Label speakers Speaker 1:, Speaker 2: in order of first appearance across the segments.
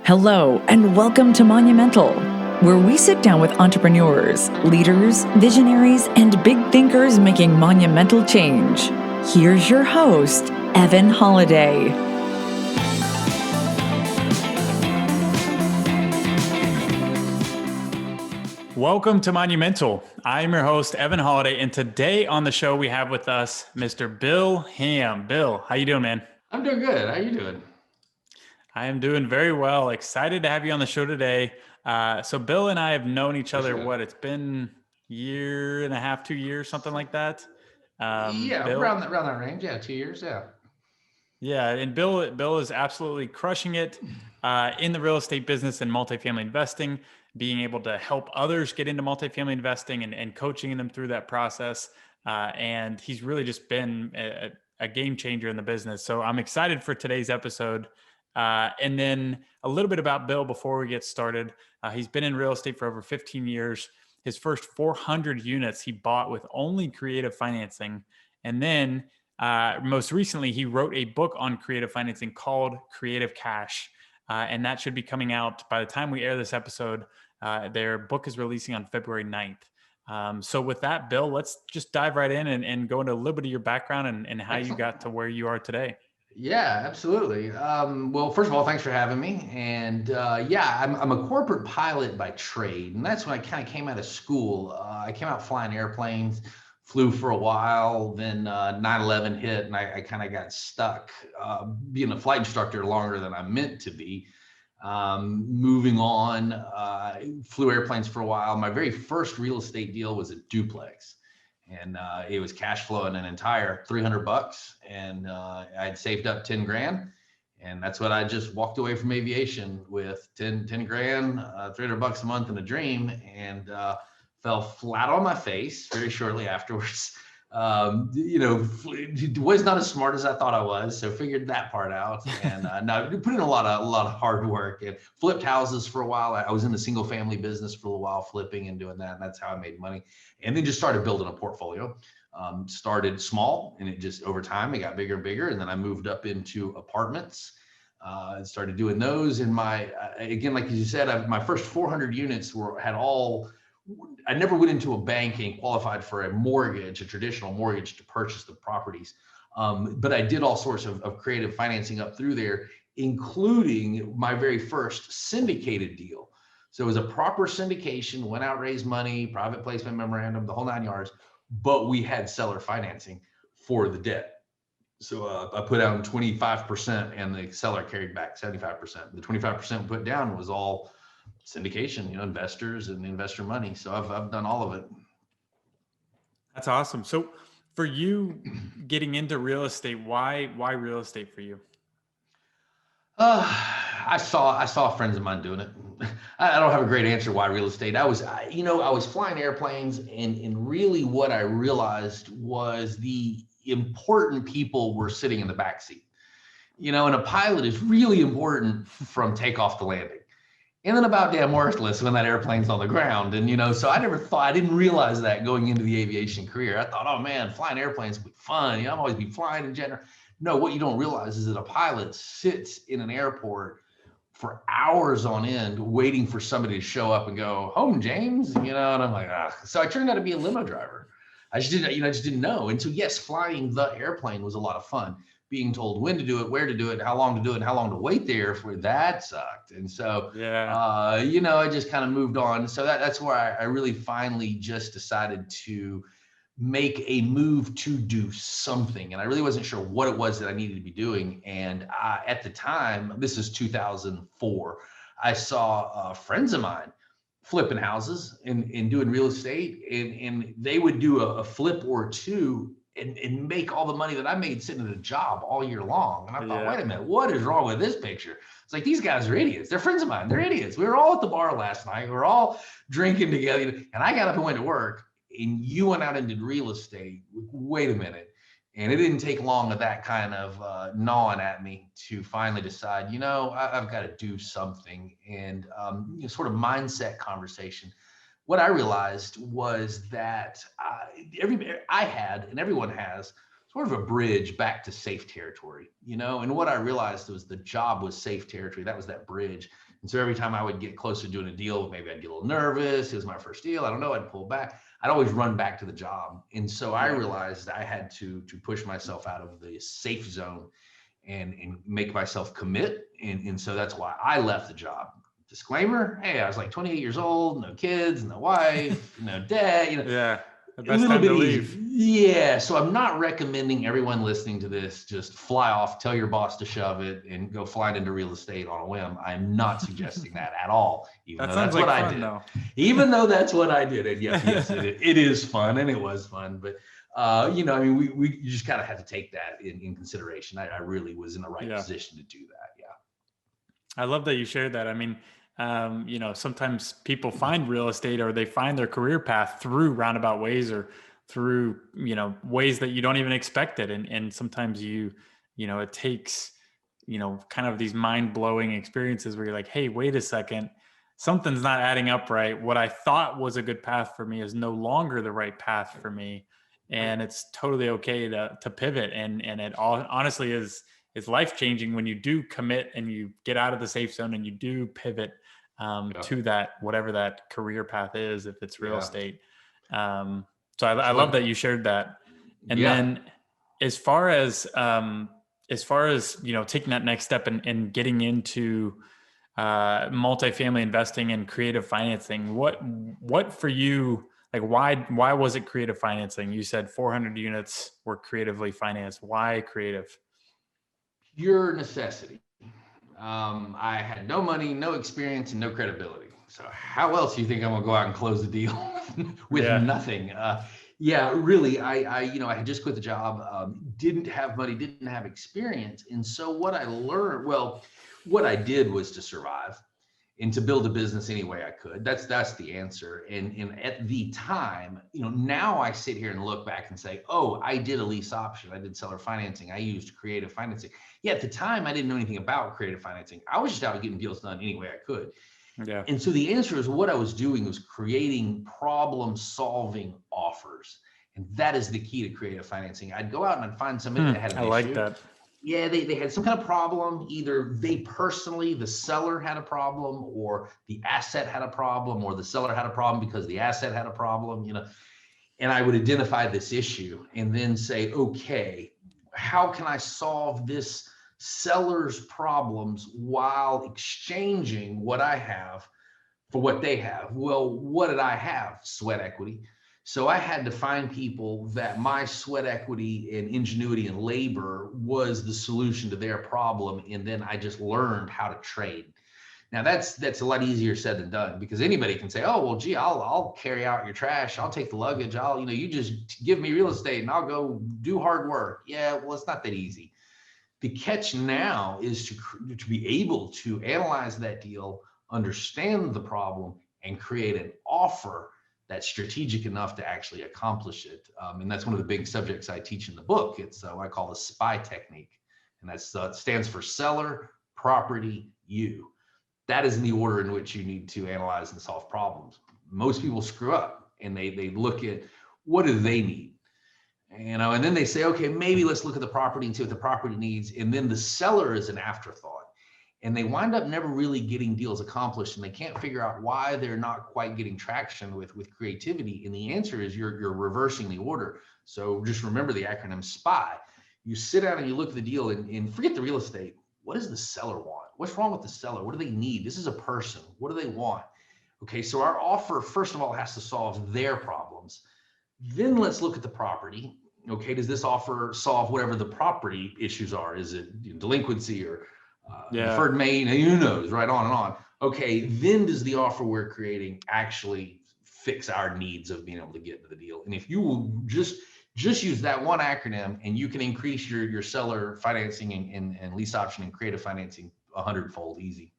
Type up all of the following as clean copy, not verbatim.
Speaker 1: Hello, and welcome to Monumental, where we sit down with entrepreneurs, leaders, visionaries, and big thinkers making monumental change. Here's your host, Evan Holiday.
Speaker 2: Welcome to Monumental. I'm your host, Evan Holiday, and today on the show we have with us Mr. Bill Ham. Bill, how you doing, man?
Speaker 3: I'm doing good. How you doing?
Speaker 2: I am doing very well. Excited to have you on the show today. So Bill and I have known each other,
Speaker 3: Sure.
Speaker 2: it's been a year and a half, 2 years, something like that.
Speaker 3: Yeah,
Speaker 2: Bill,
Speaker 3: around that range. Yeah, 2 years. Yeah.
Speaker 2: yeah, and Bill is absolutely crushing it in the real estate business and multifamily investing, being able to help others get into multifamily investing and coaching them through that process. And he's really just been a game changer in the business. So I'm excited for today's episode. And then a little bit about Bill before we get started. He's been in real estate for over 15 years. His first 400 units he bought with only creative financing. And then most recently, he wrote a book on creative financing called Creative Cash. And that should be coming out by the time we air this episode. Their book is releasing on February 9th. So with that, Bill, let's just dive right in and go into a little bit of your background and how you
Speaker 3: Excellent.
Speaker 2: got to where you are today.
Speaker 3: Yeah, absolutely. Well, first of all, thanks for having me. And yeah, I'm a corporate pilot by trade, and that's when I kind of came out of school. I came out flying airplanes, flew for a while, then 9/11 hit, and I kind of got stuck being a flight instructor longer than I meant to be. Moving on, flew airplanes for a while. My very first real estate deal was a duplex, and it was cash flowing an entire $300, and I'd saved up 10 grand, and that's what I just walked away from aviation with 10 grand, $300 a month and a dream, and fell flat on my face very shortly afterwards. Was not as smart as I thought I was, so figured that part out, and no, put in a lot of hard work and flipped houses for a while. I was in the single family business for a while, flipping and doing that, and that's how I made money. And then just started building a portfolio. Started small, and it just over time it got bigger and bigger, and then I moved up into apartments. Started doing those, and again, like you said, my first 400 units had all. I never went into a bank and qualified for a mortgage, a traditional mortgage, to purchase the properties. But I did all sorts of creative financing up through there, including my very first syndicated deal. So it was a proper syndication, went out, raised money, private placement memorandum, the whole 9 yards, but we had seller financing for the debt. So I put down 25% and the seller carried back 75%. The 25% put down was all syndication, investors and investor money. So I've done all of it.
Speaker 2: That's awesome. So for you getting into real estate, why real estate for you?
Speaker 3: I saw friends of mine doing it. I don't have a great answer why real estate. I was flying airplanes, and really what I realized was the important people were sitting in the back seat. And a pilot is really important from takeoff to landing. And then about damn worthless when that airplane's on the ground. And, so I didn't realize that going into the aviation career. I thought, oh man, flying airplanes would be fun. I'm always be flying in general. No, what you don't realize is that a pilot sits in an airport for hours on end waiting for somebody to show up and go, home, James, and I'm like, ah. So I turned out to be a limo driver. I just didn't know. And so yes, flying the airplane was a lot of fun. Being told when to do it, where to do it, how long to do it, and how long to wait there for that sucked. And so,
Speaker 2: Yeah.
Speaker 3: I just kind of moved on. So that's where I really finally just decided to make a move to do something. And I really wasn't sure what it was that I needed to be doing. And at the time, this is 2004, I saw friends of mine flipping houses and doing real estate. And they would do a flip or two and make all the money that I made sitting at a job all year long. And I thought, wait a minute, what is wrong with this picture? It's like, these guys are idiots. They're friends of mine. They're idiots. We were all at the bar last night. We were all drinking together. And I got up and went to work, and you went out and did real estate. Wait a minute. And it didn't take long of that kind of gnawing at me to finally decide, I've got to do something. And sort of mindset conversation. What I realized was that I had, and everyone has, sort of a bridge back to safe territory, and what I realized was the job was safe territory. That was that bridge. And so every time I would get closer to doing a deal, maybe I'd get a little nervous. It was my first deal. I don't know. I'd pull back. I'd always run back to the job. And so I realized I had to push myself out of the safe zone and make myself commit. And so that's why I left the job. Disclaimer, hey, I was like 28 years old, no kids, no wife, no dad,
Speaker 2: Yeah. The
Speaker 3: a
Speaker 2: best
Speaker 3: little
Speaker 2: time
Speaker 3: bit
Speaker 2: to
Speaker 3: easy.
Speaker 2: leave.
Speaker 3: Yeah. So I'm not recommending everyone listening to this just fly off, tell your boss to shove it, and go flying into real estate on a whim. I'm not suggesting that at all, even
Speaker 2: That
Speaker 3: though
Speaker 2: sounds
Speaker 3: that's
Speaker 2: like
Speaker 3: what I
Speaker 2: fun,
Speaker 3: did.
Speaker 2: though.
Speaker 3: Even though that's what I did. And yes, it is fun, and it was fun. But I mean, we just kind of had to take that in consideration. I really was in the right position to do that. Yeah.
Speaker 2: I love that you shared that. I mean, sometimes people find real estate or they find their career path through roundabout ways or through, ways that you don't even expect it. And sometimes it takes, kind of these mind blowing experiences where you're like, hey, wait a second, something's not adding up right. What I thought was a good path for me is no longer the right path for me. And it's totally okay to pivot. And it all honestly is life changing when you do commit and you get out of the safe zone and you do pivot to that, whatever that career path is, if it's real estate. So I love that you shared that. And then as far as taking that next step and getting into multifamily investing and creative financing, what for you, like why was it creative financing? You said 400 units were creatively financed. Why creative?
Speaker 3: Pure necessity. I had no money, no experience, and no credibility. So how else do you think I'm gonna go out and close the deal with nothing? Really. I had just quit the job, didn't have money, didn't have experience, and so what I learned, what I did was to survive and to build a business any way I could. That's the answer. And at the time, now I sit here and look back and say, oh, I did a lease option, I did seller financing, I used creative financing. Yeah, at the time I didn't know anything about creative financing. I was just out getting deals done any way I could.
Speaker 2: Yeah.
Speaker 3: And so the answer is what I was doing was creating problem solving offers. And that is the key to creative financing. I'd go out and I'd find somebody that had an issue.
Speaker 2: I like that.
Speaker 3: Yeah, they had some kind of problem. Either they personally, the seller had a problem, or the asset had a problem, or the seller had a problem because the asset had a problem, and I would identify this issue and then say, okay, how can I solve this seller's problems while exchanging what I have for what they have? Well, what did I have? Sweat equity. So I had to find people that my sweat equity and ingenuity and labor was the solution to their problem. And then I just learned how to trade. Now that's a lot easier said than done, because anybody can say, oh, well, gee, I'll carry out your trash. I'll take the luggage. You just give me real estate and I'll go do hard work. Yeah, well, it's not that easy. The catch now is to be able to analyze that deal, understand the problem, and create an offer that's strategic enough to actually accomplish it. And that's one of the big subjects I teach in the book. It's what I call the SPY technique. And that stands for seller, property, you. That is in the order in which you need to analyze and solve problems. Most people screw up and they look at what do they need? And then they say, okay, maybe let's look at the property and see what the property needs. And then the seller is an afterthought. And they wind up never really getting deals accomplished, and they can't figure out why they're not quite getting traction with creativity. And the answer is you're reversing the order. So just remember the acronym SPY. You sit down and you look at the deal and forget the real estate. What does the seller want? What's wrong with the seller? What do they need? This is a person. What do they want? Okay, so our offer, first of all, has to solve their problems. Then let's look at the property. Okay, does this offer solve whatever the property issues are? Is it delinquency or deferred maintenance? Who knows, right? On and on. Okay, then does the offer we're creating actually fix our needs of being able to get into the deal? And if you will just use that one acronym, and you can increase your seller financing and lease option and creative financing 100-fold easy.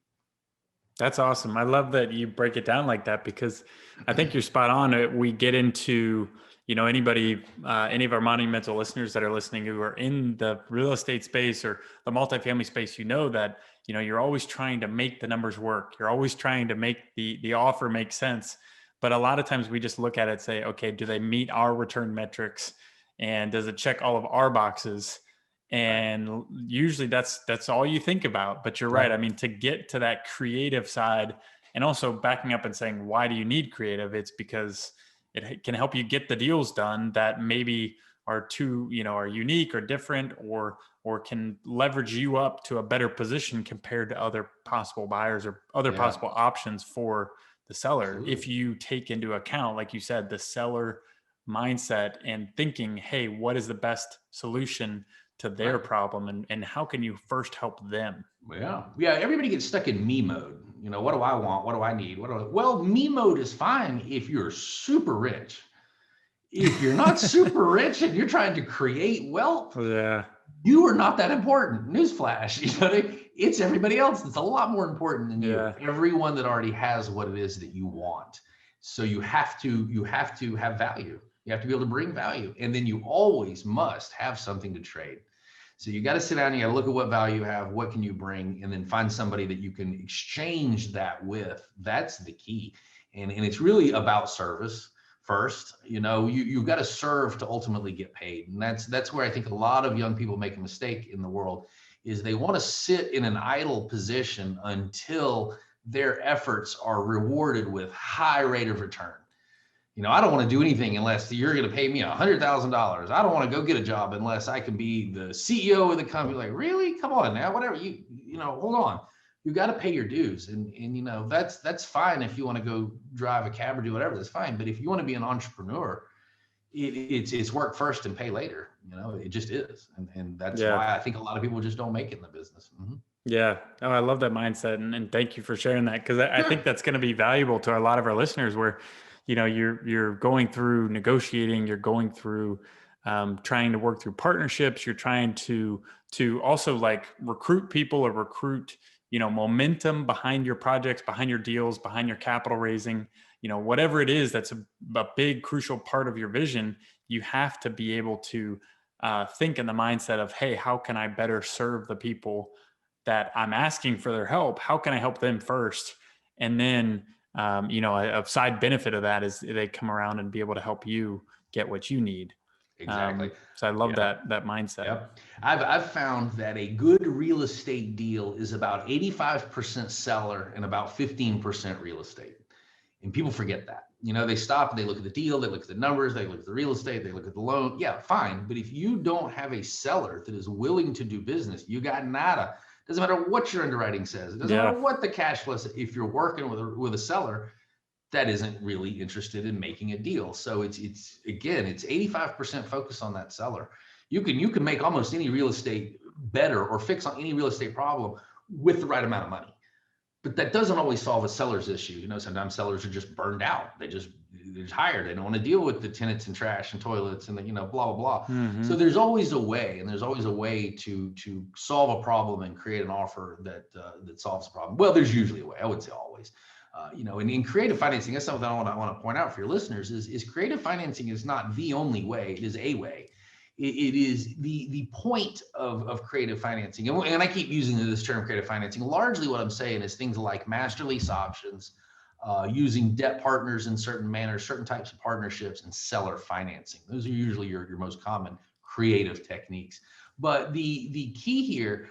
Speaker 2: That's awesome. I love that you break it down like that, because I think you're spot on. We get into, anybody, any of our monumental listeners that are listening who are in the real estate space or the multifamily space, that, you're always trying to make the numbers work. You're always trying to make the offer make sense. But a lot of times we just look at it and say, okay, do they meet our return metrics? And does it check all of our boxes? And usually that's all you think about. But you're right. I mean, to get to that creative side, and also backing up and saying, why do you need creative? It's because it can help you get the deals done that maybe are are unique or different, or can leverage you up to a better position compared to other possible buyers or other possible options for the seller.
Speaker 3: Absolutely.
Speaker 2: If you take into account, like you said, the seller mindset and thinking, hey, what is the best solution to their problem, and how can you first help them?
Speaker 3: Yeah. Everybody gets stuck in me mode. What do I want? What do I need? Well, me mode is fine if you're super rich. If you're not super rich and you're trying to create wealth, you are not that important. Newsflash, it's everybody else that's a lot more important than you. Everyone that already has what it is that you want. So you have to have value. You have to be able to bring value, and then you always must have something to trade. So you got to sit down, you got to look at what value you have, what can you bring, and then find somebody that you can exchange that with. That's the key. And it's really about service first. You've got to serve to ultimately get paid. And that's where I think a lot of young people make a mistake in the world, is they want to sit in an idle position until their efforts are rewarded with high rate of return. I don't want to do anything unless you're going to pay me $100,000. I don't want to go get a job unless I can be the CEO of the company. Like, really? Come on now, whatever. Hold on. You got to pay your dues, and that's fine if you want to go drive a cab or do whatever. That's fine. But if you want to be an entrepreneur, it's work first and pay later. It just is, and that's why I think a lot of people just don't make it in the business. Mm-hmm.
Speaker 2: Yeah. Oh, I love that mindset, and thank you for sharing that, because I think that's going to be valuable to a lot of our listeners, where you're going through negotiating, you're going through trying to work through partnerships, you're trying to also like recruit people or recruit momentum behind your projects, behind your deals, behind your capital raising, whatever it is that's a big crucial part of your vision. You have to be able to think in the mindset of, hey, how can I better serve the people that I'm asking for their help? How can I help them first? And then a side benefit of that is they come around and be able to help you get what you need.
Speaker 3: Exactly.
Speaker 2: So I love that mindset.
Speaker 3: Yep. I've found that a good real estate deal is about 85% seller and about 15% real estate. And people forget that. They stop and they look at the deal, they look at the numbers, they look at the real estate, they look at the loan. Yeah, fine. But if you don't have a seller that is willing to do business, you got nada. Doesn't matter what your underwriting says. It doesn't matter what the cash flow says. If you're working with a seller that isn't really interested in making a deal. So it's 85% focus on that seller. You can make almost any real estate better or fix on any real estate problem with the right amount of money. But that doesn't always solve a seller's issue. Sometimes sellers are just burned out. They're just tired. They don't want to deal with the tenants and trash and toilets and the, blah, blah, blah. Mm-hmm. So there's always a way, and there's always a way to solve a problem and create an offer that solves the problem. Well, there's usually a way. I would say always. And in creative financing, that's something I want to point out for your listeners is creative financing is not the only way. It is a way. It is the point of creative financing. And I keep using this term creative financing. Largely what I'm saying is things like master lease options, using debt partners in certain manners, certain types of partnerships, and seller financing. Those are usually your most common creative techniques. But the key here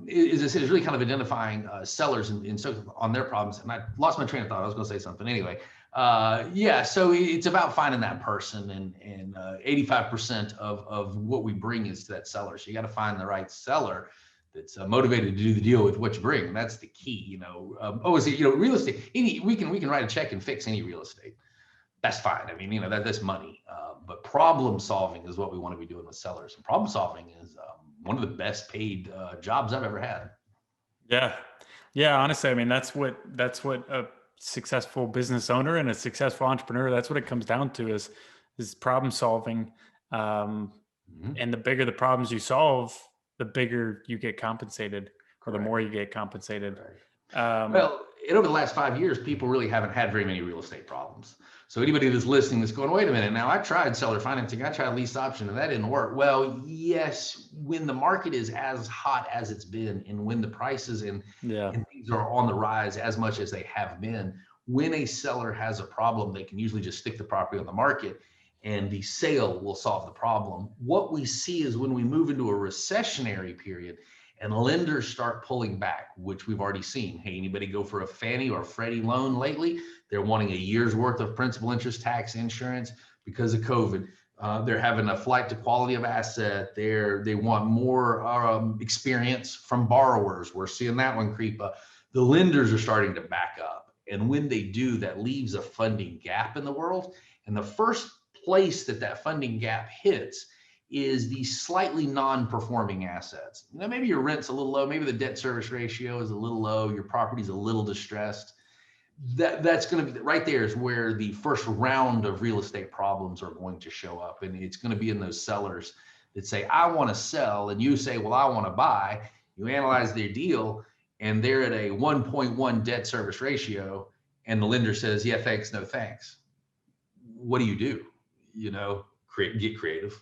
Speaker 3: is really kind of identifying sellers and so on their problems. And I lost my train of thought. I was going to say something anyway. So it's about finding that person, and 85% of what we bring is to that seller. So you got to find the right seller that's motivated to do the deal with what you bring. And that's the key. Real estate. We can write a check and fix any real estate. That's fine. I mean, that's money. But problem solving is what we want to be doing with sellers. And problem solving is one of the best paid jobs I've ever had.
Speaker 2: Yeah. Honestly, I mean, that's what a successful business owner and a successful entrepreneur, that's what it comes down to is problem solving. And the bigger the problems you solve, the bigger you get compensated. Correct. Or the more you get compensated.
Speaker 3: Well, and over the last 5 years, people really haven't had very many real estate problems. So anybody that's listening that's going, wait a minute, now I tried seller financing, I tried lease option, and that didn't work. Well, yes, when the market is as hot as it's been, and when the prices and things are on the rise as much as they have been, when a seller has a problem, they can usually just stick the property on the market and the sale will solve the problem. What we see is when we move into a recessionary period and lenders start pulling back, which we've already seen. Hey, anybody go for a Fannie or Freddie loan lately? They're wanting a year's worth of principal, interest, tax, insurance because of COVID. They're having a flight to quality of asset. They want more experience from borrowers. We're seeing that one creep up. The lenders are starting to back up. And when they do, that leaves a funding gap in the world. And the first place that funding gap hits is the slightly non-performing assets. Now, maybe your rent's a little low, maybe the debt service ratio is a little low, your property's a little distressed. That's going to be right there is where the first round of real estate problems are going to show up. And it's going to be in those sellers that say, I want to sell, and you say, well, I want to buy. You analyze their deal and they're at a 1.1 debt service ratio, and the lender says, yeah, thanks, no thanks. What do? Get creative.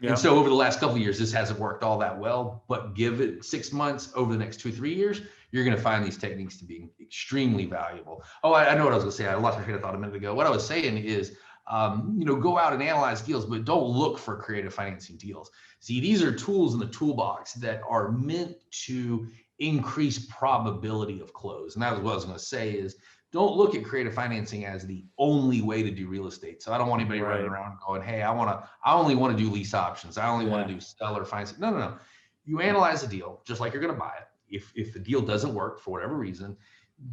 Speaker 3: Yeah. And so over the last couple of years, this hasn't worked all that well, but give it 6 months, over the next 2-3 years, you're going to find these techniques to be extremely valuable. Oh, I know what I was going to say. I lost my train of thought a minute ago. What I was saying is, go out and analyze deals, but don't look for creative financing deals. See, these are tools in the toolbox that are meant to increase probability of close. And that was what I was going to say is, don't look at creative financing as the only way to do real estate. So I don't want anybody running around going, hey, I only want to do lease options. I only want to do seller financing. No. You analyze the deal just like you're going to buy it. If the deal doesn't work for whatever reason,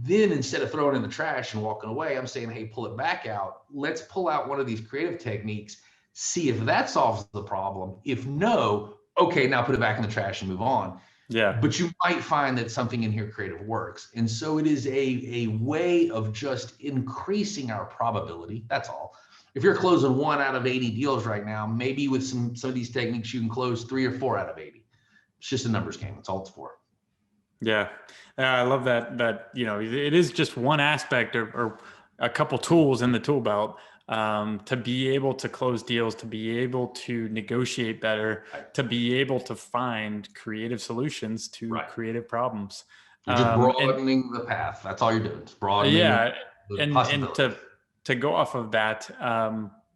Speaker 3: then instead of throwing it in the trash and walking away, I'm saying, hey, pull it back out. Let's pull out one of these creative techniques, see if that solves the problem. If no, okay, now put it back in the trash and move on. Yeah. But you might find that something in here creative works. And so it is a way of just increasing our probability. That's all. If you're closing 1 out of 80 deals right now, maybe with some of these techniques, you can close 3 or 4 out of 80. It's just a numbers game. That's all it's for.
Speaker 2: Yeah. I love that, it is just one aspect or a couple tools in the tool belt. To be able to close deals, to be able to negotiate better, to be able to find creative solutions to creative problems.
Speaker 3: You're just broadening the path. That's all you're doing. It's broadening.
Speaker 2: Yeah. And to go off of that,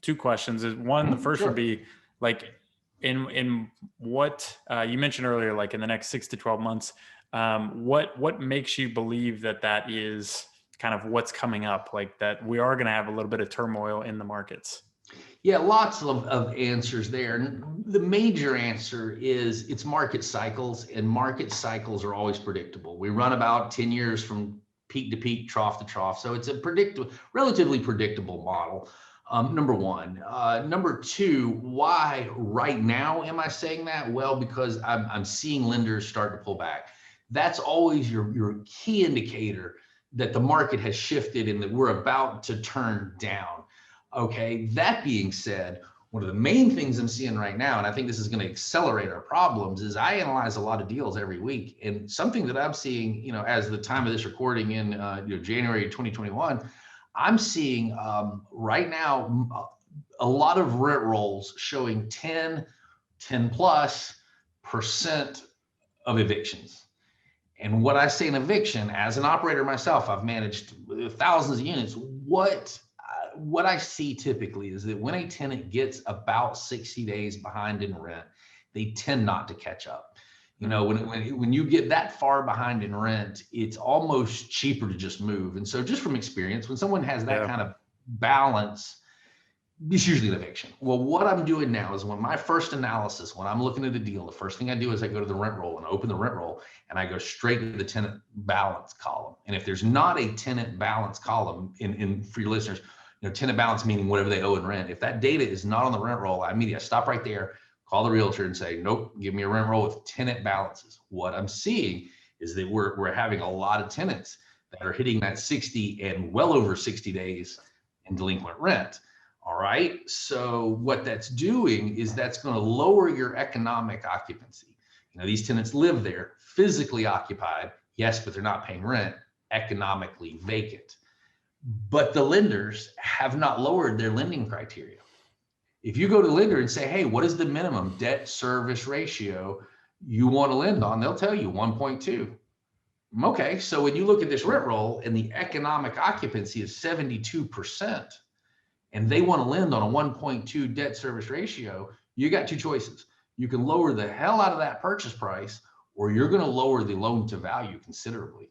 Speaker 2: 2 questions is one, the first would be like in what you mentioned earlier, like in the next 6 to 12 months, what makes you believe that is kind of what's coming up, like that we are going to have a little bit of turmoil in the markets?
Speaker 3: Yeah, lots of answers there. And the major answer is it's market cycles, and market cycles are always predictable. We run about 10 years from peak to peak, trough to trough. So it's a relatively predictable model. Number one. Number two, why right now am I saying that? Well, because I'm seeing lenders start to pull back. That's always your key indicator that the market has shifted and that we're about to turn down. Okay, that being said, one of the main things I'm seeing right now, and I think this is going to accelerate our problems, is I analyze a lot of deals every week. And something that I'm seeing, as the time of this recording in January 2021, I'm seeing right now a lot of rent rolls showing 10+ % of evictions. And what I say in eviction, as an operator myself, I've managed thousands of units. What I see typically is that when a tenant gets about 60 days behind in rent, they tend not to catch up. When you get that far behind in rent, it's almost cheaper to just move. And so just from experience, when someone has that kind of balance, it's usually an eviction. Well, what I'm doing now is when I'm looking at the deal, the first thing I do is I go to the rent roll and open the rent roll, and I go straight to the tenant balance column. And if there's not a tenant balance column for your listeners, tenant balance meaning whatever they owe in rent. If that data is not on the rent roll, I immediately stop right there, call the realtor and say, nope, give me a rent roll with tenant balances. What I'm seeing is that we're having a lot of tenants that are hitting that 60 and well over 60 days in delinquent rent. All right. So what that's doing is that's going to lower your economic occupancy. These tenants live there, physically occupied, yes, but they're not paying rent, economically vacant. But the lenders have not lowered their lending criteria. If you go to the lender and say, hey, what is the minimum debt service ratio you want to lend on? They'll tell you 1.2. Okay. So when you look at this rent roll and the economic occupancy is 72%, and they want to lend on a 1.2 debt service ratio, you got two choices. You can lower the hell out of that purchase price, or you're going to lower the loan to value considerably.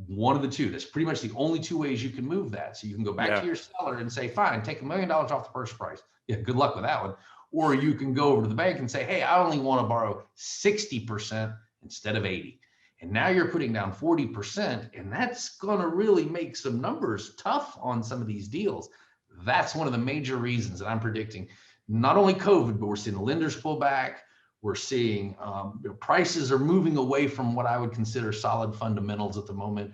Speaker 3: One of the two. That's pretty much the only two ways you can move that. So you can go back to your seller and say, fine, take $1 million off the purchase price. Yeah, good luck with that one. Or you can go over to the bank and say, hey, I only want to borrow 60% instead of 80. And now you're putting down 40%, and that's going to really make some numbers tough on some of these deals. That's one of the major reasons that I'm predicting not only COVID, but we're seeing the lenders pull back. We're seeing prices are moving away from what I would consider solid fundamentals at the moment.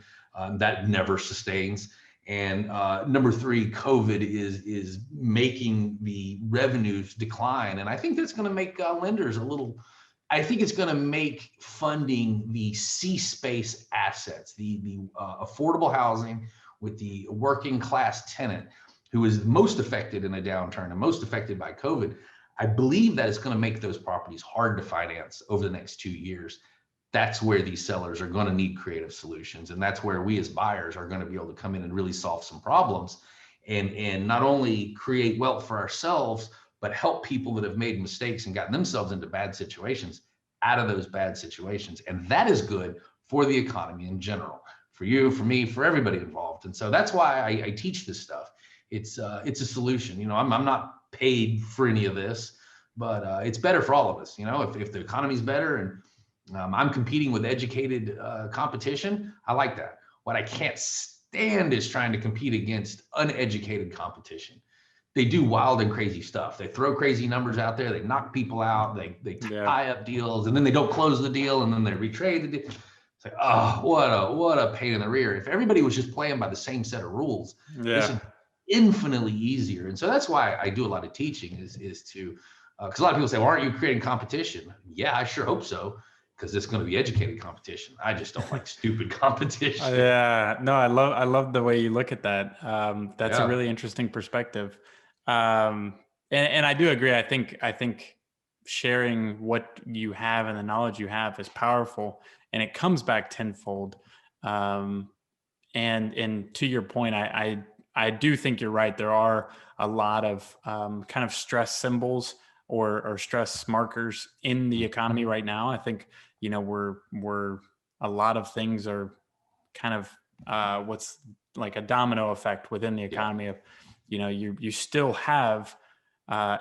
Speaker 3: That never sustains. And number three, COVID is making the revenues decline. And I think that's going to make lenders I think it's going to make funding the C-space assets, the affordable housing with the working class tenant who is most affected in a downturn and most affected by COVID. I believe that it's going to make those properties hard to finance over the next 2 years. That's where these sellers are going to need creative solutions. And that's where we as buyers are going to be able to come in and really solve some problems and not only create wealth for ourselves, but help people that have made mistakes and gotten themselves into bad situations out of those bad situations. And that is good for the economy in general, for you, for me, for everybody involved. And so that's why I teach this stuff. It's a solution. You know, I'm not paid for any of this, but it's better for all of us. You know, if the economy's better and I'm competing with educated competition, I like that. What I can't stand is trying to compete against uneducated competition. They do wild and crazy stuff. They throw crazy numbers out there. They knock people out. They tie up deals, and then they don't close the deal, and then they retrade the deal. It's like, oh, what a pain in the rear. If everybody was just playing by the same set of rules, this would be infinitely easier. And so that's why I do a lot of teaching is to, because a lot of people say, well, aren't you creating competition? Yeah, I sure hope so, because it's going to be educated competition. I just don't like stupid competition.
Speaker 2: Yeah, no, I love the way you look at that. That's a really interesting perspective. And I do agree. I think sharing what you have and the knowledge you have is powerful, and it comes back tenfold. And to your point, I do think you're right. There are a lot of kind of stress symbols or stress markers in the economy right now. I think, you know, we're a lot of things are kind of what's like a domino effect within the economy of, you know, you still have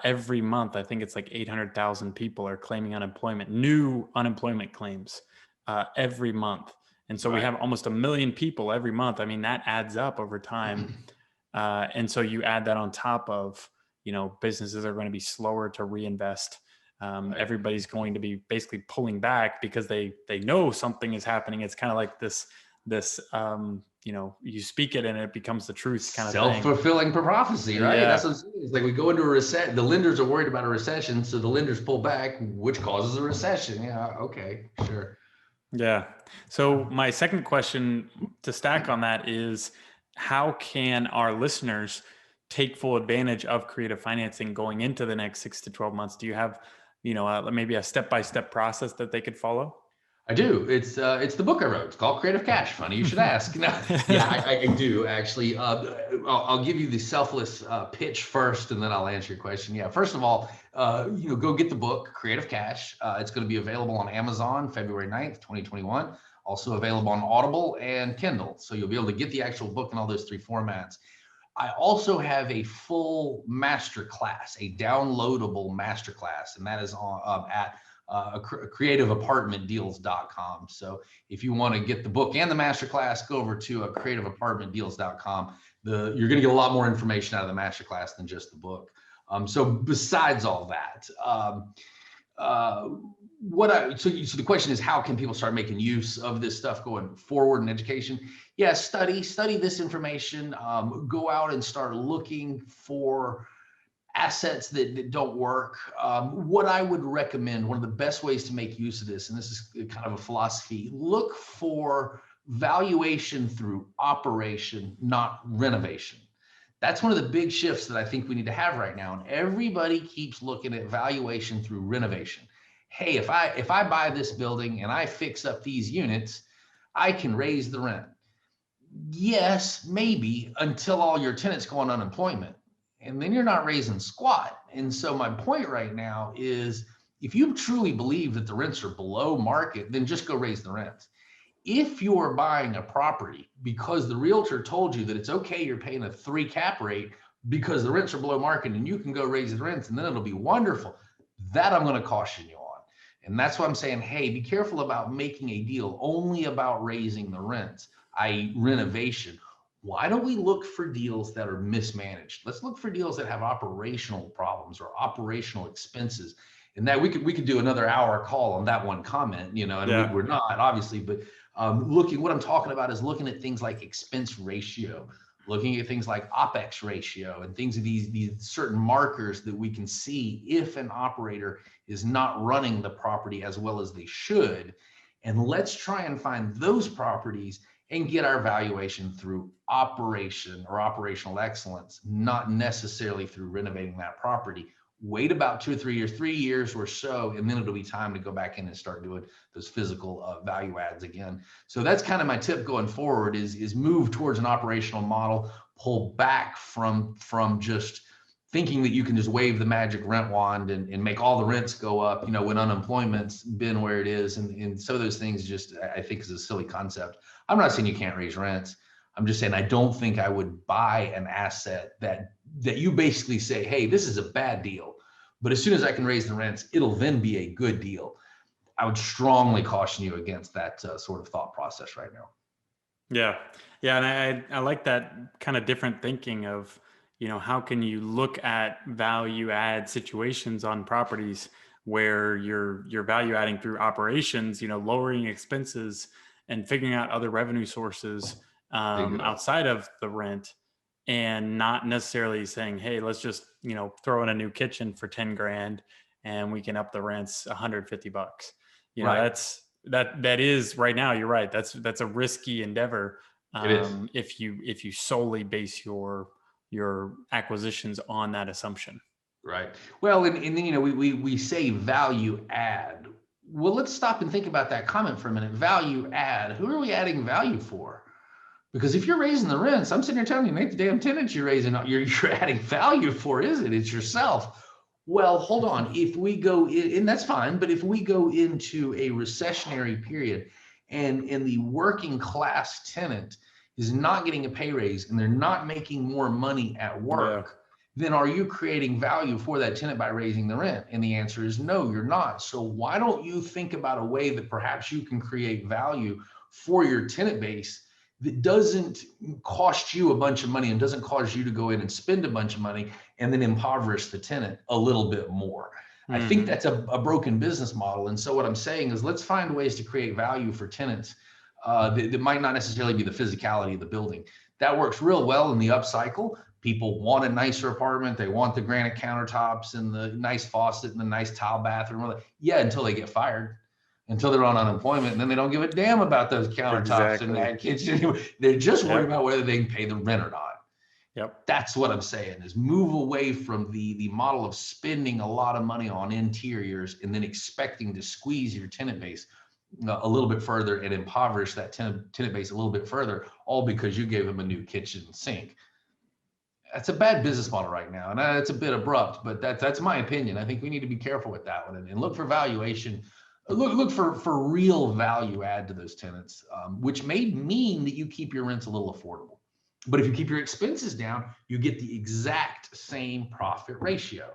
Speaker 2: every month, I think it's like 800,000 people are claiming unemployment, new unemployment claims every month. And so we have almost 1 million people every month. I mean, that adds up over time. And so you add that on top of, you know, businesses are going to be slower to reinvest. Everybody's going to be basically pulling back because they know something is happening. It's kind of like this, you know, you speak it and it becomes the truth kind of
Speaker 3: self-fulfilling prophecy, right?
Speaker 2: Yeah.
Speaker 3: That's what I'm saying. It's like we go into a recession, the lenders are worried about a recession, so the lenders pull back, which causes a recession. Yeah, okay, sure.
Speaker 2: Yeah. So my second question to stack on that is, how can our listeners take full advantage of creative financing going into the next 6 to 12 months? Do you have, you know, maybe a step-by-step process that they could follow?
Speaker 3: I do. It's the book I wrote. It's called Creative Cash. Funny you should ask. No, yeah, I do actually. I'll give you the selfless pitch first, and then I'll answer your question. Yeah, first of all, you know, go get the book Creative Cash. It's going to be available on Amazon February 9th, 2021. Also available on Audible and Kindle. So you'll be able to get the actual book in all those 3 formats. I also have a full masterclass, a downloadable masterclass, and that is on at creativeapartmentdeals.com. So if you want to get the book and the masterclass, go over to creativeapartmentdeals.com. You're going to get a lot more information out of the masterclass than just the book. So besides all that, so the question is, how can people start making use of this stuff going forward in education? Yeah, study this information, go out and start looking for assets that don't work. What I would recommend, one of the best ways to make use of this, and this is kind of a philosophy, look for valuation through operation, not renovation. That's one of the big shifts that I think we need to have right now. And everybody keeps looking at valuation through renovation. Hey, if I buy this building and I fix up these units, I can raise the rent. Yes, maybe, until all your tenants go on unemployment. and then you're not raising squat. And so my point right now is, if you truly believe that the rents are below market, then just go raise the rents. If you're buying a property because the realtor told you that it's okay, you're paying a 3 cap rate because the rents are below market and you can go raise the rents and then it'll be wonderful, that I'm going to caution you on. And that's why I'm saying, hey, be careful about making a deal only about raising the rents, i.e. renovation. Why don't we look for deals that are mismanaged? Let's look for deals that have operational problems or operational expenses. And that we could do another hour call on that one comment, and we're not obviously, but what I'm talking about is looking at things like expense ratio, looking at things like OPEX ratio, and things of these certain markers that we can see if an operator is not running the property as well as they should. And let's try and find those properties and get our valuation through operation or operational excellence, not necessarily through renovating that property. Wait about 2 or 3 years, 3 years or so, and then it'll be time to go back in and start doing those physical value adds again. So that's kind of my tip going forward is move towards an operational model, pull back from just thinking that you can just wave the magic rent wand and make all the rents go up, when unemployment's been where it is. And some of those things just, I think, is a silly concept. I'm not saying you can't raise rents. I'm just saying I don't think I would buy an asset that you basically say, hey, this is a bad deal, but as soon as I can raise the rents, it'll then be a good deal. I would strongly caution you against that sort of thought process right now.
Speaker 4: Yeah. And I like that kind of different thinking of, how can you look at value add situations on properties where you're value adding through operations, lowering expenses and figuring out other revenue sources outside of the rent, and not necessarily saying, hey, let's just, throw in a new kitchen for 10 grand and we can up the rents $150.
Speaker 3: Right.
Speaker 4: That is right now. You're right. That's a risky endeavor.
Speaker 3: It is.
Speaker 4: If you solely base your acquisitions on that assumption.
Speaker 3: Right. Well, and then, we say value add. Well, let's stop and think about that comment for a minute. Value add. Who are we adding value for? Because if you're raising the rents, I'm sitting here telling you, ain't the damn tenants you're adding value for, is it? It's yourself. Well, hold on. If we go in, and that's fine, but if we go into a recessionary period and the working class tenant is not getting a pay raise and they're not making more money at work, then are you creating value for that tenant by raising the rent? And the answer is no, you're not. So why don't you think about a way that perhaps you can create value for your tenant base that doesn't cost you a bunch of money and doesn't cause you to go in and spend a bunch of money and then impoverish the tenant a little bit more. I think that's a broken business model. And so what I'm saying is, let's find ways to create value for tenants that might not necessarily be the physicality of the building. That works real well in the upcycle. People want a nicer apartment. They want the granite countertops and the nice faucet and the nice tile bathroom. Yeah, until they get fired, until they're on unemployment, and then they don't give a damn about those countertops and that kitchen. They're just worried about whether they can pay the rent or not.
Speaker 4: Yep.
Speaker 3: That's what I'm saying, is move away from the model of spending a lot of money on interiors and then expecting to squeeze your tenant base a little bit further and impoverish that tenant base a little bit further, all because you gave them a new kitchen and sink. That's a bad business model right now. And it's a bit abrupt, but that's my opinion. I think we need to be careful with that one and look for valuation. Look for real value add to those tenants, which may mean that you keep your rents a little affordable. But if you keep your expenses down, you get the exact same profit ratio.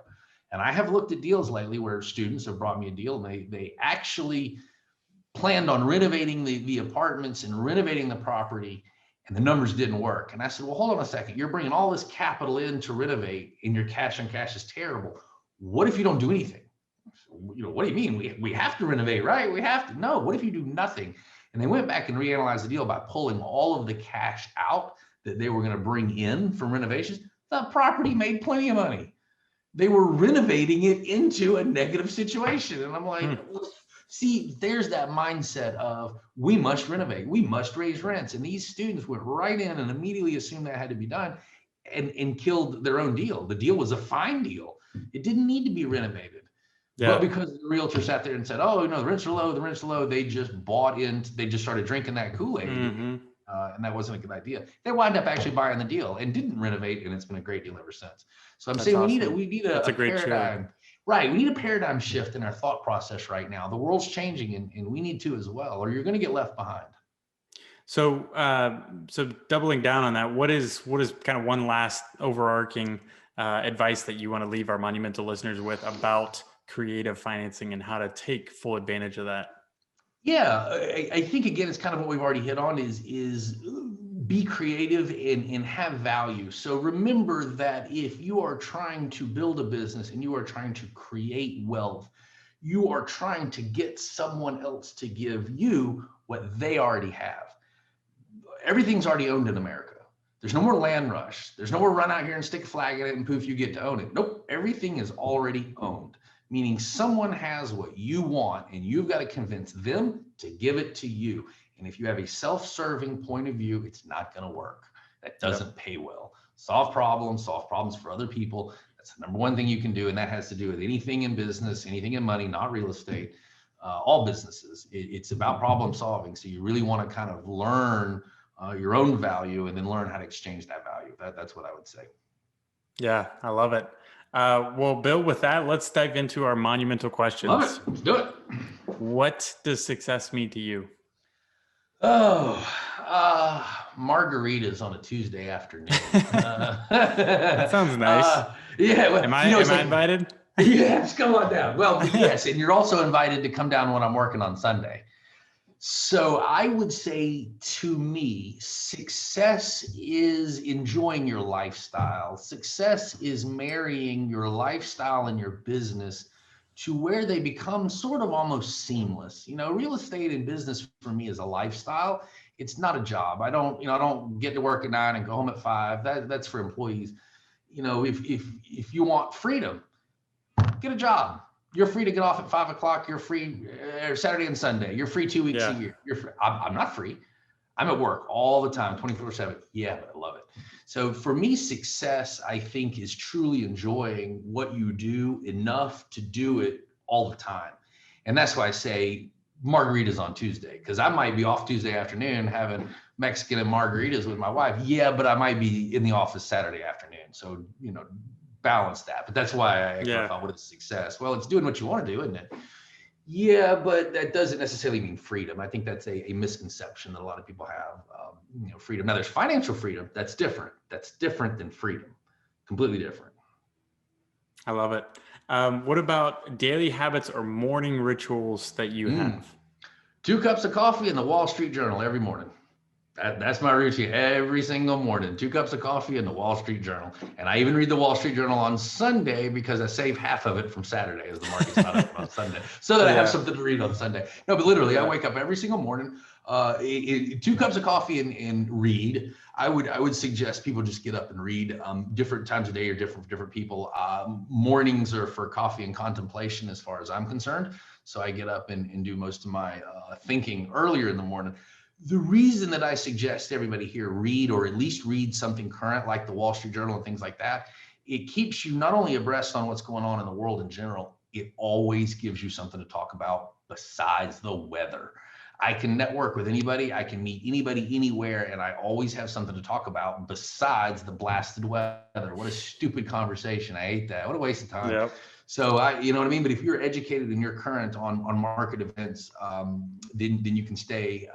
Speaker 3: And I have looked at deals lately where students have brought me a deal and they actually planned on renovating the apartments and renovating the property, and the numbers didn't work. And I said, well, hold on a second. You're bringing all this capital in to renovate and your cash on cash is terrible. What if you don't do anything? What do you mean? We have to renovate, right? We have to. No, what if you do nothing? And they went back and reanalyzed the deal by pulling all of the cash out that they were going to bring in from renovations. The property made plenty of money. They were renovating it into a negative situation. And I'm like, see, there's that mindset of we must renovate, we must raise rents. And these students went right in and immediately assumed that had to be done and killed their own deal. The deal was a fine deal. It didn't need to be renovated. Yeah. But because the realtor sat there and said, oh, the rents are low, they just bought in, they just started drinking that Kool-Aid. and that wasn't a good idea. They wind up actually buying the deal and didn't renovate, and it's been a great deal ever since. So I'm saying
Speaker 4: awesome.
Speaker 3: we need
Speaker 4: That's
Speaker 3: a
Speaker 4: a great
Speaker 3: paradigm. Right. We need a paradigm shift in our thought process right now. The world's changing, and we need to as well, or you're going to get left behind.
Speaker 4: So, so doubling down on that, what is kind of one last overarching advice that you want to leave our Monumental listeners with about creative financing and how to take full advantage of that?
Speaker 3: Yeah, I think again, it's kind of what we've already hit on is be creative and have value. So remember that if you are trying to build a business and you are trying to create wealth, you are trying to get someone else to give you what they already have. Everything's already owned in America. There's no more land rush. There's no more run out here and stick a flag in it and poof, you get to own it. Nope, everything is already owned, meaning someone has what you want and you've got to convince them to give it to you. And if you have a self-serving point of view, it's not going to work. That doesn't pay well. Solve problems for other people. That's the number one thing you can do. And that has to do with anything in business, anything in money, not real estate, all businesses. It's about problem solving. So you really want to kind of learn your own value and then learn how to exchange that value. That's what I would say.
Speaker 4: Yeah, I love it. Well, Bill, with that, let's dive into our monumental questions.
Speaker 3: Love it. Let's do it.
Speaker 4: What does success mean to you?
Speaker 3: Oh, margaritas on a Tuesday afternoon.
Speaker 4: That sounds nice.
Speaker 3: Yeah. Well,
Speaker 4: am I invited?
Speaker 3: Yes, come on down. Well, yes, and you're also invited to come down when I'm working on Sunday. So I would say, to me, success is enjoying your lifestyle. Success is marrying your lifestyle and your business to where they become sort of almost seamless. Real estate and business for me is a lifestyle. It's not a job. I don't get to work at 9 and go home at 5. That's for employees. If you want freedom, get a job. You're free to get off at 5 o'clock. You're free Saturday and Sunday. You're free 2 weeks a year. You're free. I'm not free. I'm at work all the time, 24/7. Yeah, but I love it. So for me, success, I think, is truly enjoying what you do enough to do it all the time. And that's why I say margaritas on Tuesday, because I might be off Tuesday afternoon having Mexican and margaritas with my wife. Yeah, but I might be in the office Saturday afternoon. So, balance that. But that's why I thought, what is success? Well, it's doing what you want to do, isn't it? Yeah, but that doesn't necessarily mean freedom. I think that's a misconception that a lot of people have. Freedom. Now, there's financial freedom. That's different. That's different than freedom. Completely different.
Speaker 4: I love it. What about daily habits or morning rituals that you have?
Speaker 3: 2 cups of coffee in the Wall Street Journal every morning. That's my routine every single morning. 2 cups of coffee in the Wall Street Journal. And I even read the Wall Street Journal on Sunday because I save half of it from Saturday as the market's not up on Sunday. So that I have something to read on Sunday. No, but literally I wake up every single morning, 2 cups of coffee and read. I would suggest people just get up and read. Different times of day are different for different people. Mornings are for coffee and contemplation as far as I'm concerned. So I get up and do most of my thinking earlier in the morning. The reason that I suggest everybody here read, or at least read something current like the Wall Street Journal and things like that, it keeps you not only abreast on what's going on in the world in general, it always gives you something to talk about besides the weather. I can network with anybody, I can meet anybody anywhere, and I always have something to talk about besides the blasted weather. What a stupid conversation. I hate that. What a waste of time. Yep. So you know what I mean? But if you're educated and you're current on market events, then you can stay,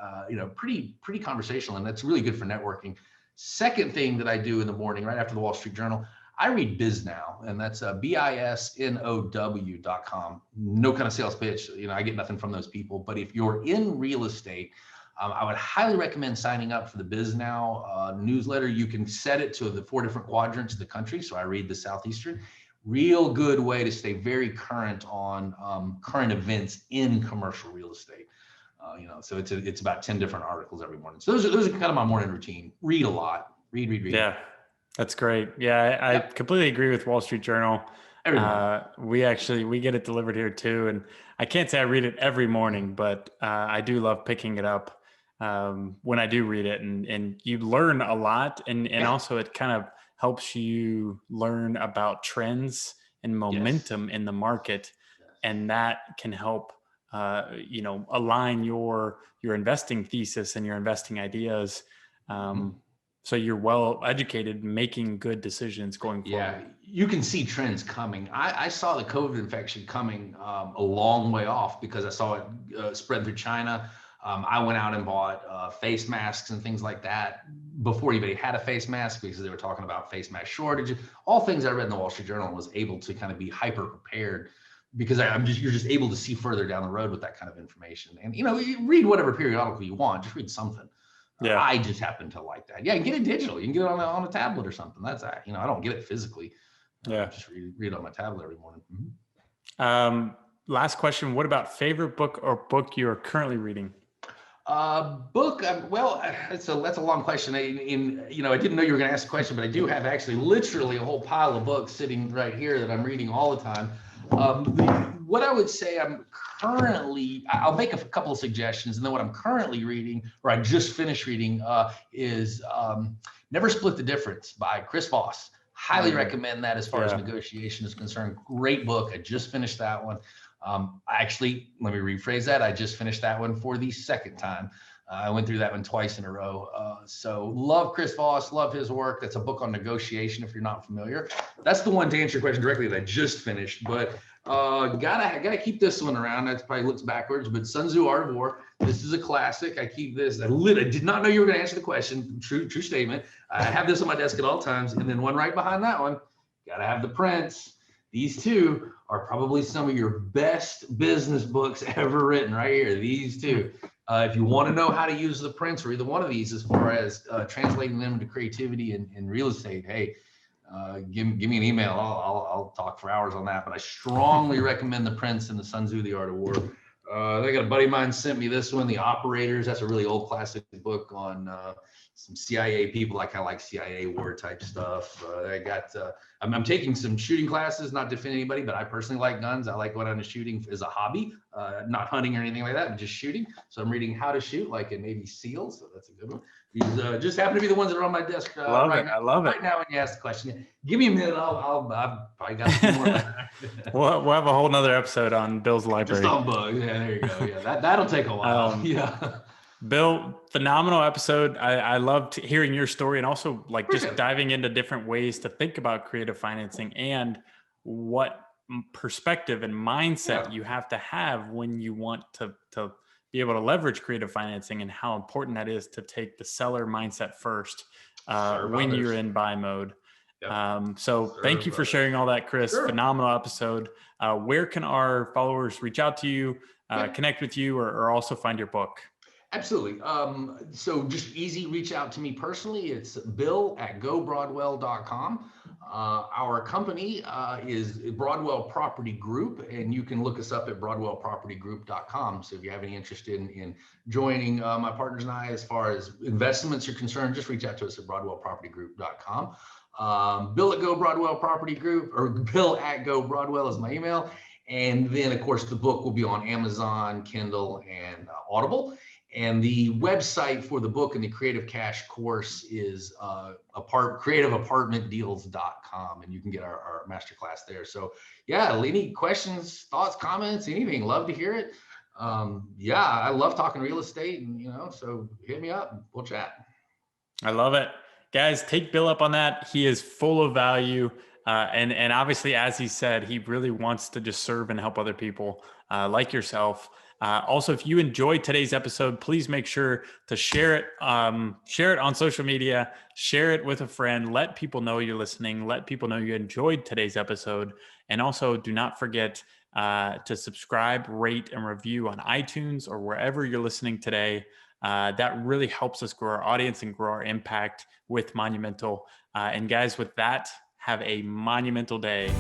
Speaker 3: pretty conversational, and that's really good for networking. Second thing that I do in the morning, right after the Wall Street Journal, I read BizNow, and that's BISNOW.com. No kind of sales pitch. I get nothing from those people. But if you're in real estate, I would highly recommend signing up for the BizNow newsletter. You can set it to the 4 different quadrants of the country. So I read the Southeastern. Real good way to stay very current on current events in commercial real estate. So it's about 10 different articles every morning. So those are kind of my morning routine. Read a lot. Read.
Speaker 4: Yeah, that's great. Yeah, I completely agree with Wall Street Journal. We get it delivered here too, and I can't say I read it every morning, but I do love picking it up when I do read it, and you learn a lot, and also it kind of helps you learn about trends and momentum in the market. And that can help, align your investing thesis and your investing ideas So you're well educated, making good decisions going forward.
Speaker 3: Yeah, you can see trends coming. I saw the COVID infection coming a long way off because I saw it spread through China. I went out and bought face masks and things like that before anybody had a face mask, because they were talking about face mask shortages, all things I read in the Wall Street Journal, and was able to kind of be hyper prepared, because you're just able to see further down the road with that kind of information. And, you read whatever periodical you want, just read something. Yeah. I just happen to like that. Yeah, you can get it digital. You can get it on a tablet or something. That's I don't get it physically.
Speaker 4: Yeah,
Speaker 3: just read on my tablet every morning.
Speaker 4: Last question: what about favorite book or book you are currently reading?
Speaker 3: Book. Well, that's a long question. I didn't know you were going to ask a question, but I do have actually literally a whole pile of books sitting right here that I'm reading all the time. What I would say I'll make a couple of suggestions, and then what I'm currently reading, or I just finished reading, is Never Split the Difference by Chris Voss. Highly recommend that as far as negotiation is concerned. Great book. I just finished that one. Actually, let me rephrase that. I just finished that one for the second time. I went through that one twice in a row. So love Chris Voss, love his work. That's a book on negotiation, if you're not familiar. That's the one, to answer your question directly, that I just finished. But gotta keep this one around. That probably looks backwards, but Sun Tzu, Art of War. This is a classic. I keep this. I did not know you were going to answer the question. True statement. I have this on my desk at all times. And then one right behind that one, gotta have The Prince. These two are probably some of your best business books ever written right here. These two. If you want to know how to use The Prince or either one of these as far as translating them into creativity in real estate, hey, give me an email. I'll talk for hours on that. But I strongly recommend The Prince and the Sun Tzu, The Art of War. I got a buddy of mine sent me this one, The Operators. That's a really old classic book on some CIA people. I kind of like CIA war type stuff. I'm taking some shooting classes, not to defend anybody, but I personally like guns. I like going out and shooting as a hobby, not hunting or anything like that, but just shooting. So I'm reading How to Shoot like a Navy SEAL. So that's a good one. These just happen to be the ones that are on my desk right now. I love it. Right now, when you ask the question, give me a minute. I've probably got a few more.
Speaker 4: We'll have a whole nother episode on Bill's library.
Speaker 3: Just on bugs. Yeah, there you go. Yeah, that'll take a while. Yeah.
Speaker 4: Bill, phenomenal episode. I loved hearing your story, and also just diving into different ways to think about creative financing and what perspective and mindset you have to have when you want to be able to leverage creative financing, and how important that is to take the seller mindset first when you're in buy mode. Yep. Thank you for sharing all that, Chris. Sure. Phenomenal episode. Where can our followers reach out to you, connect with you, or also find your book?
Speaker 3: Absolutely. So just easy, reach out to me personally. It's bill@gobroadwell.com. Our company is Broadwell Property Group, and you can look us up at broadwellpropertygroup.com. So if you have any interest in joining my partners and I as far as investments are concerned, just reach out to us at broadwellpropertygroup.com. Bill@GoBroadwell Property Group, or bill@GoBroadwell is my email. And then, of course, the book will be on Amazon, Kindle, and Audible. And the website for the book and the Creative Cash course is creativeapartmentdeals.com, and you can get our masterclass there. So yeah, any questions, thoughts, comments, anything, love to hear it. I love talking real estate, and so hit me up and we'll chat.
Speaker 4: I love it. Guys, take Bill up on that. He is full of value. And obviously, as he said, he really wants to just serve and help other people like yourself. Also, if you enjoyed today's episode, please make sure to share it on social media, share it with a friend, let people know you're listening, let people know you enjoyed today's episode. And also do not forget to subscribe, rate, and review on iTunes or wherever you're listening today. That really helps us grow our audience and grow our impact with Monumental. And guys, with that, have a monumental day.